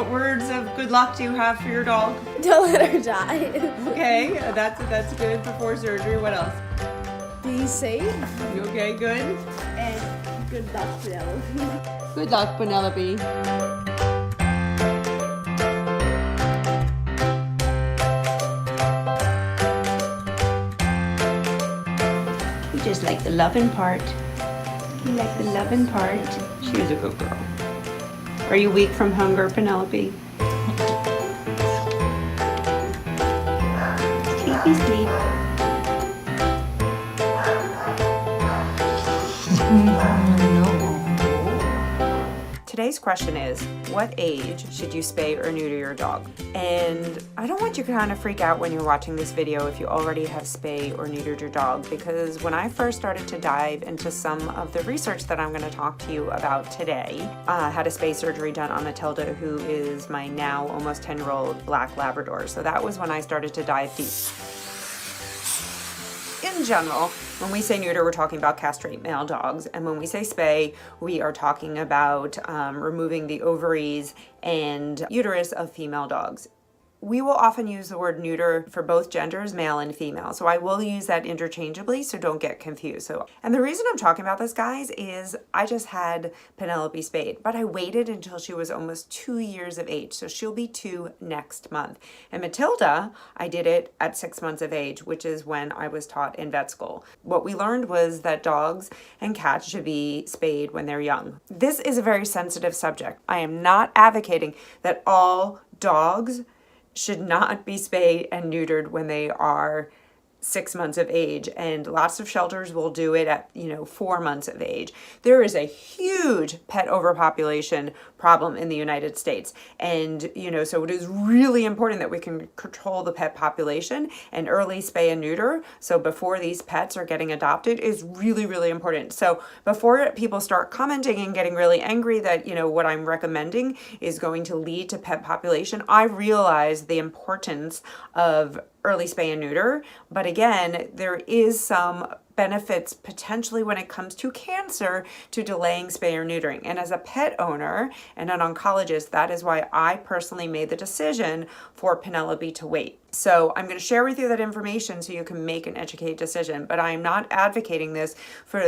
What words of good luck do you have for your dog? Don't let her die. Okay, that's good before surgery. What else? Be safe. Okay, good. And good luck, Penelope. Good luck, Penelope. You just like the loving part. You like the loving part. She was a good girl. Are you weak from hunger, Penelope? Sleepy sleep. Today's question is, what age should you spay or neuter your dog? And I don't want you to kind of freak out when you're watching this video if you already have spayed or neutered your dog, because when I first started to dive into some of the research that I'm going to talk to you about today, I had a spay surgery done on Matilda, who is my now almost 10-year-old black Labrador. So that was when I started to dive deep. In general, when we say neuter, we're talking about castrate male dogs. And when we say spay, we are talking about removing the ovaries and uterus of female dogs. We will often use the word neuter for both genders, male and female. So I will use that interchangeably, so don't get confused. And the reason I'm talking about this, guys, is I just had Penelope spayed, but I waited until she was almost 2 years of age. So she'll be 2 next month. And Matilda, I did it at 6 months of age, which is when I was taught in vet school. What we learned was that dogs and cats should be spayed when they're young. This is a very sensitive subject. I am not advocating that all dogs should not be spayed and neutered when they are 6 months of age, and lots of shelters will do it at 4 months of age. There is a huge pet overpopulation problem in the United States, and so it is really important that we can control the pet population, and early spay and neuter, so before these pets are getting adopted, is really, really important. So before people start commenting and getting really angry that what I'm recommending is going to lead to pet population, I realize the importance of early spay and neuter, but again, there is some benefits potentially when it comes to cancer to delaying spay or neutering. And as a pet owner and an oncologist, that is why I personally made the decision for Penelope to wait. So I'm going to share with you that information so you can make an educated decision, but I'm not advocating this for,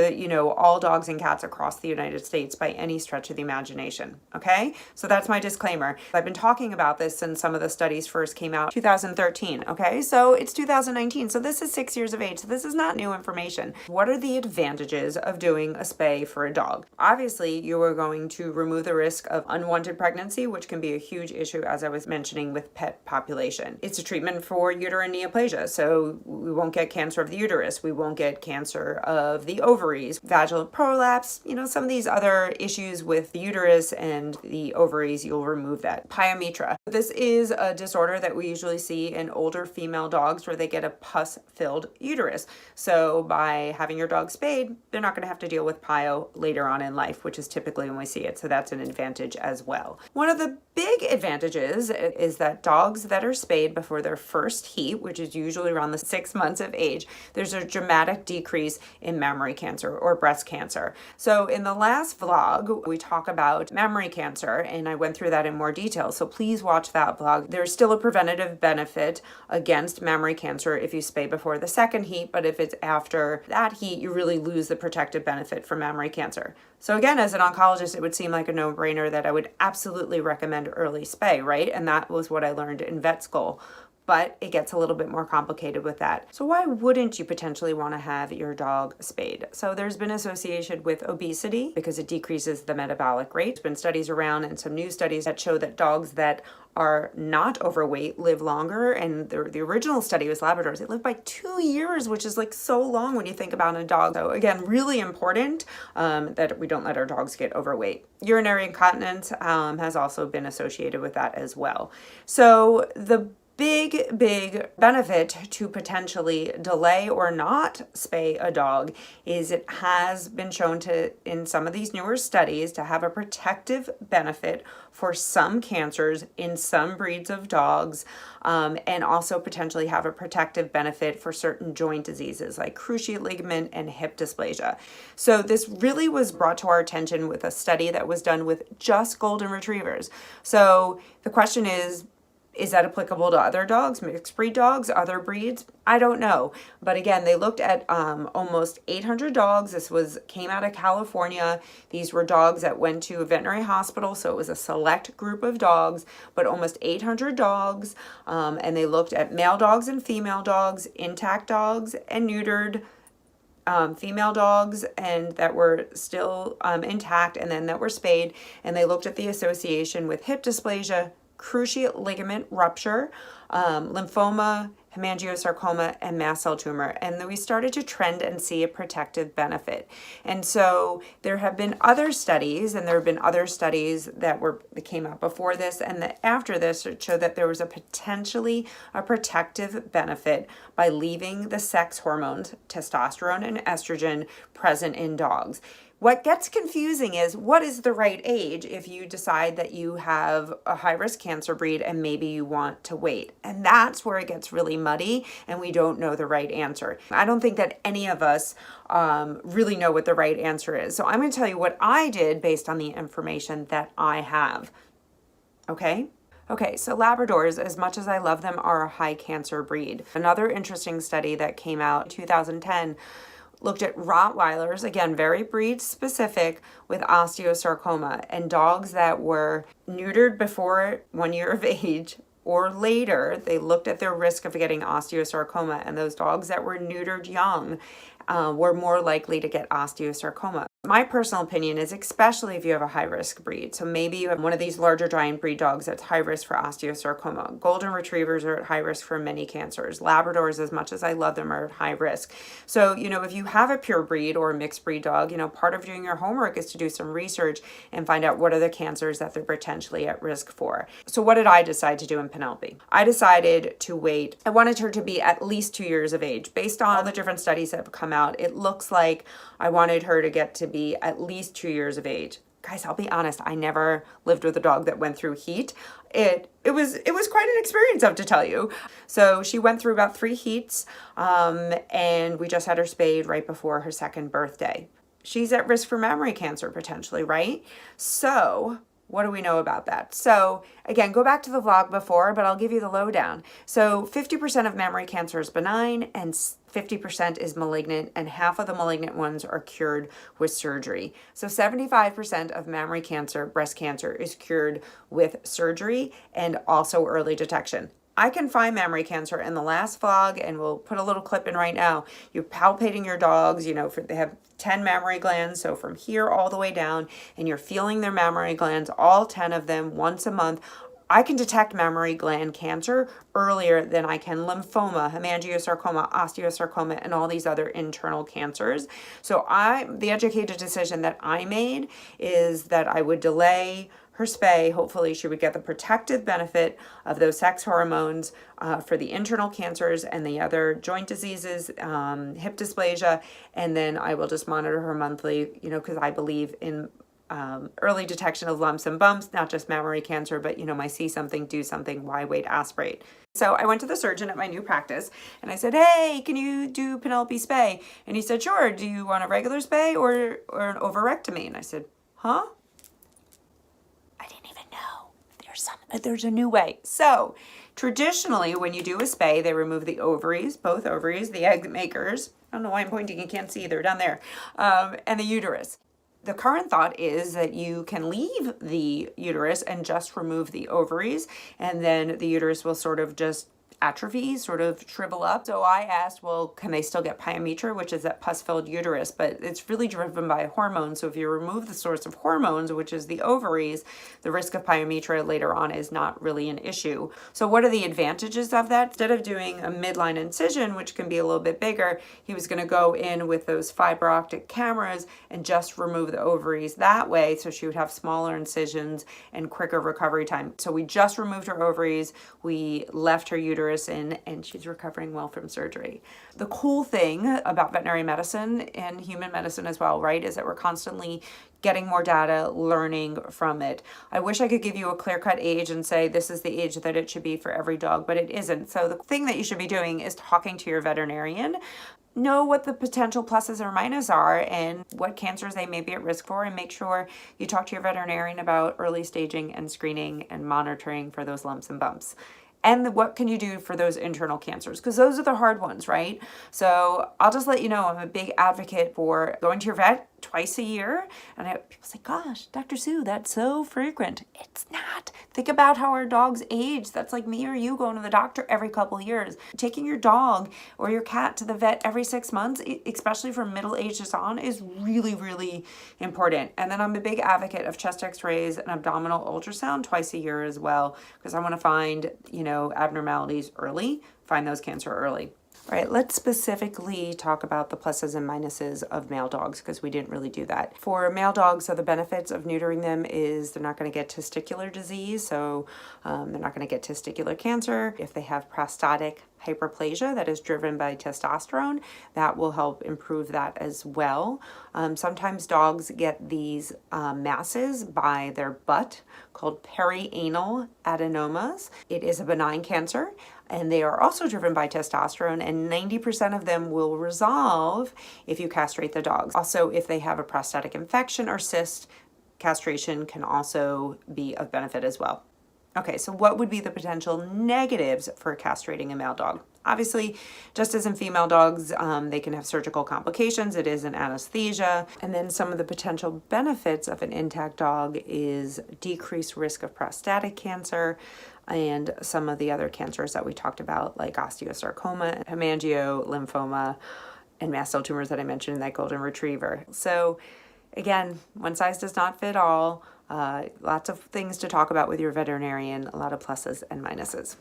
all dogs and cats across the United States by any stretch of the imagination. Okay? So that's my disclaimer. I've been talking about this since some of the studies first came out 2013. Okay? So it's 2019. So this is 6 years of age. So this is not new information. What are the advantages of doing a spay for a dog? Obviously, you are going to remove the risk of unwanted pregnancy, which can be a huge issue, as I was mentioning, with pet population. It's a treatment for uterine neoplasia, so we won't get cancer of the uterus, we won't get cancer of the ovaries, vaginal prolapse, some of these other issues with the uterus and the ovaries, you'll remove that. Pyometra. This is a disorder that we usually see in older female dogs where they get a pus-filled uterus. So by having your dog spayed, they're not going to have to deal with pyo later on in life, which is typically when we see it. So that's an advantage as well. One of the big advantages is that dogs that are spayed before their first heat, which is usually around the 6 months of age, there's a dramatic decrease in mammary cancer or breast cancer. So in the last vlog, we talk about mammary cancer, and I went through that in more detail. So please watch that vlog. There's still a preventative benefit against mammary cancer if you spay before the second heat, but if it's after that heat, you really lose the protective benefit for mammary cancer. So again, as an oncologist, it would seem like a no-brainer that I would absolutely recommend early spay, right? And that was what I learned in vet school. But it gets a little bit more complicated with that. So why wouldn't you potentially want to have your dog spayed? So there's been association with obesity because it decreases the metabolic rate. There's been studies around and some new studies that show that dogs that are not overweight live longer. And the original study was Labradors. They live by 2 years, which is like so long when you think about a dog. So again, really important that we don't let our dogs get overweight. Urinary incontinence has also been associated with that as well. So the big benefit to potentially delay or not spay a dog is it has been shown to, in some of these newer studies, to have a protective benefit for some cancers in some breeds of dogs, and also potentially have a protective benefit for certain joint diseases like cruciate ligament and hip dysplasia. So this really was brought to our attention with a study that was done with just golden retrievers. So the question is that applicable to other dogs, mixed breed dogs, other breeds? I don't know. But again, they looked at almost 800 dogs. This came out of California. These were dogs that went to a veterinary hospital, so it was a select group of dogs, but almost 800 dogs. And they looked at male dogs and female dogs, intact dogs and neutered female dogs, and that were still intact, and then that were spayed. And they looked at the association with hip dysplasia, cruciate ligament rupture, lymphoma, hemangiosarcoma, and mast cell tumor. And then we started to trend and see a protective benefit. And so there have been other studies, and there have been other studies that came out before this and that after this that showed that there was a potentially a protective benefit by leaving the sex hormones, testosterone and estrogen, present in dogs. What gets confusing is what is the right age if you decide that you have a high-risk cancer breed and maybe you want to wait. And that's where it gets really muddy and we don't know the right answer. I don't think that any of us really know what the right answer is. So I'm going to tell you what I did based on the information that I have. Okay? Okay, so Labradors, as much as I love them, are a high cancer breed. Another interesting study that came out in 2010 looked at Rottweilers, again, very breed specific, with osteosarcoma, and dogs that were neutered before 1 year of age or later. They looked at their risk of getting osteosarcoma, and those dogs that were neutered young were more likely to get osteosarcoma. My personal opinion is, especially if you have a high-risk breed, so maybe you have one of these larger giant breed dogs that's high risk for osteosarcoma. Golden retrievers are at high risk for many cancers. Labradors, as much as I love them, are at high risk. So, if you have a pure breed or a mixed breed dog, part of doing your homework is to do some research and find out what are the cancers that they're potentially at risk for. So what did I decide to do in Penelope? I decided to wait. I wanted her to be at least 2 years of age. Based on all the different studies that have come out, it looks like I wanted her to get to be at least 2 years of age. Guys, I'll be honest, I never lived with a dog that went through heat. It was quite an experience, I have to tell you. So she went through about 3 heats, and we just had her spayed right before her 2nd birthday. She's at risk for mammary cancer potentially, right? So what do we know about that? So again, go back to the vlog before, but I'll give you the lowdown. So 50% of mammary cancer is benign and 50% is malignant, and half of the malignant ones are cured with surgery. So 75% of mammary cancer, breast cancer, is cured with surgery and also early detection. I can find mammary cancer in the last vlog, and we'll put a little clip in right now. You're palpating your dogs, they have 10 mammary glands, so from here all the way down, and you're feeling their mammary glands, all 10 of them, once a month. I can detect mammary gland cancer earlier than I can lymphoma, hemangiosarcoma, osteosarcoma, and all these other internal cancers. So the educated decision that I made is that I would delay her spay. Hopefully she would get the protective benefit of those sex hormones for the internal cancers and the other joint diseases, hip dysplasia, and then I will just monitor her monthly, because I believe in early detection of lumps and bumps, not just mammary cancer, but my see something, do something, why wait, aspirate. So I went to the surgeon at my new practice and I said, hey, can you do Penelope spay? And he said, sure. Do you want a regular spay or an ovarectomy? And I said, huh? I didn't even know. There's a new way. So traditionally, when you do a spay, they remove the ovaries, both ovaries, the egg makers. I don't know why I'm pointing, you can't see, they're down there, and the uterus. The current thought is that you can leave the uterus and just remove the ovaries, and then the uterus will sort of just atrophy, sort of shrivel up. So I asked, well, can they still get pyometra, which is that pus-filled uterus? But it's really driven by hormones. So if you remove the source of hormones, which is the ovaries, the risk of pyometra later on is not really an issue. So what are the advantages of that? Instead of doing a midline incision, which can be a little bit bigger, he was going to go in with those fiber optic cameras and just remove the ovaries that way. So she would have smaller incisions and quicker recovery time. So we just removed her ovaries. We left her uterus in, and she's recovering well from surgery. The cool thing about veterinary medicine and human medicine as well, right, is that we're constantly getting more data, learning from it. I wish I could give you a clear-cut age and say this is the age that it should be for every dog, but it isn't. So the thing that you should be doing is talking to your veterinarian. Know what the potential pluses or minuses are and what cancers they may be at risk for, and make sure you talk to your veterinarian about early staging and screening and monitoring for those lumps and bumps. And what can you do for those internal cancers? Because those are the hard ones, right? So I'll just let you know I'm a big advocate for going to your vet twice a year. And people say, gosh, Dr. Sue, that's so frequent. It's not. Think about how our dogs age. That's like me or you going to the doctor every couple of years. Taking your dog or your cat to the vet every 6 months, especially from middle ages on, is really, really important. And then I'm a big advocate of chest x-rays and abdominal ultrasound twice a year as well, because I want to find, abnormalities early, find those cancer early. All right, let's specifically talk about the pluses and minuses of male dogs, because we didn't really do that. For male dogs, so the benefits of neutering them is they're not going to get testicular disease, so they're not going to get testicular cancer. If they have prostatic hyperplasia that is driven by testosterone, that will help improve that as well. Sometimes dogs get these masses by their butt called perianal adenomas. It is a benign cancer, and they are also driven by testosterone, and 90% of them will resolve if you castrate the dogs. Also, if they have a prostatic infection or cyst, castration can also be of benefit as well. Okay, so what would be the potential negatives for castrating a male dog? Obviously, just as in female dogs, they can have surgical complications. It is an anesthesia. And then some of the potential benefits of an intact dog is decreased risk of prostatic cancer and some of the other cancers that we talked about, like osteosarcoma, hemangio, lymphoma, and mast cell tumors that I mentioned in that golden retriever. So again, one size does not fit all. Lots of things to talk about with your veterinarian, a lot of pluses and minuses.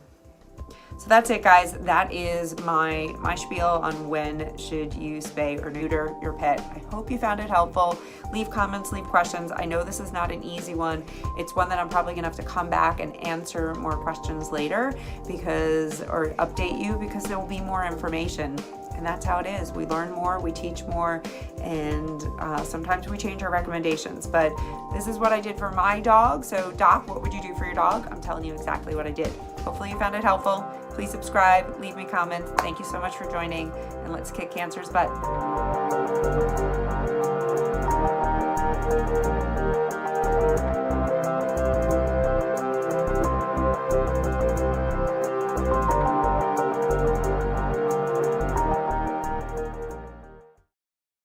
So that's it, guys. That is my spiel on when should you spay or neuter your pet. I hope you found it helpful. Leave comments, leave questions. I know this is not an easy one. It's one that I'm probably gonna have to come back and answer more questions later or update you, because there will be more information. And that's how it is. We learn more, we teach more, and sometimes we change our recommendations. But this is what I did for my dog. So Doc, what would you do for your dog? I'm telling you exactly what I did. Hopefully you found it helpful. Please subscribe, leave me comments. Thank you so much for joining, and let's kick cancer's butt.